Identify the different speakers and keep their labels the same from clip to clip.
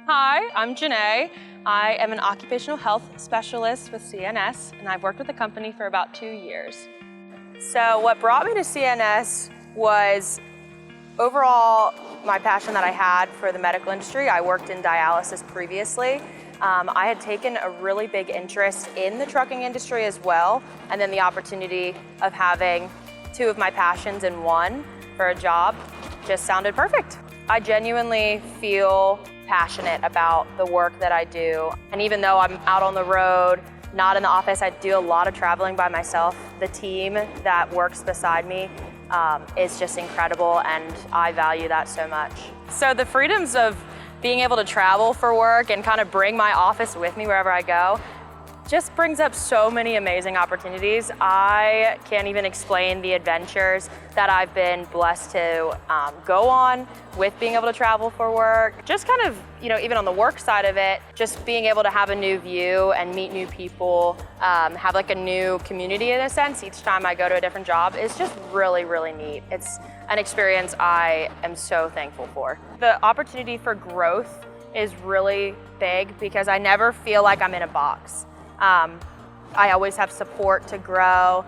Speaker 1: Hi, I'm Janae. I am an Occupational Health Specialist with CNS, and I've worked with the company for about 2 years. So what brought me to CNS was overall my passion that I had for the medical industry. I worked in dialysis previously. I had taken a really big interest in the trucking industry as well, and then the opportunity of having two of my passions in one for a job just sounded perfect. I genuinely feel passionate about the work that I do. And even though I'm out on the road, not in the office, I do a lot of traveling by myself. The team that works beside me is just incredible, and I value that so much. So the freedoms of being able to travel for work and kind of bring my office with me wherever I go just brings up so many amazing opportunities. I can't even explain the adventures that I've been blessed to go on with being able to travel for work. Just kind of, even on the work side of it, just being able to have a new view and meet new people, have like a new community in a sense each time I go to a different job is just really, really neat. It's an experience I am so thankful for. The opportunity for growth is really big because I never feel like I'm in a box. I always have support to grow,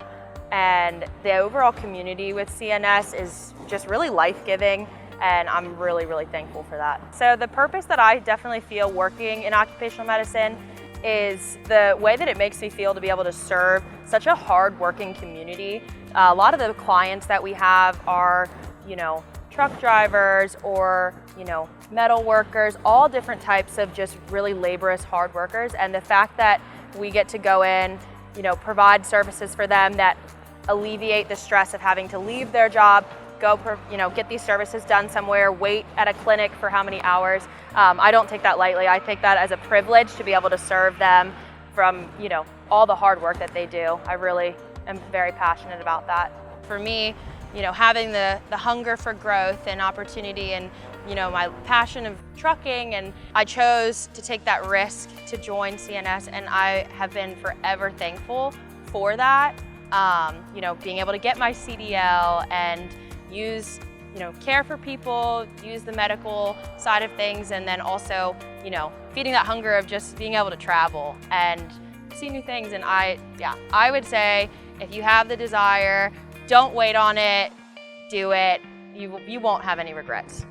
Speaker 1: and the overall community with CNS is just really life-giving, and I'm really, really thankful for that. So the purpose that I definitely feel working in occupational medicine is the way that it makes me feel to be able to serve such a hard-working community. A lot of the clients that we have are, truck drivers or, metal workers, all different types of just really laborious hard workers, and the fact that we get to go in, provide services for them that alleviate the stress of having to leave their job, go, get these services done somewhere, wait at a clinic for how many hours. I don't take that lightly. I take that as a privilege to be able to serve them from, all the hard work that they do. I really am very passionate about that. For me, having the hunger for growth and opportunity and, my passion of trucking, and I chose to take that risk to join CNS, and I have been forever thankful for that. Being able to get my CDL and use, care for people, use the medical side of things, and then also, feeding that hunger of just being able to travel and see new things. And I would say if you have the desire, don't wait on it, do it. You won't have any regrets.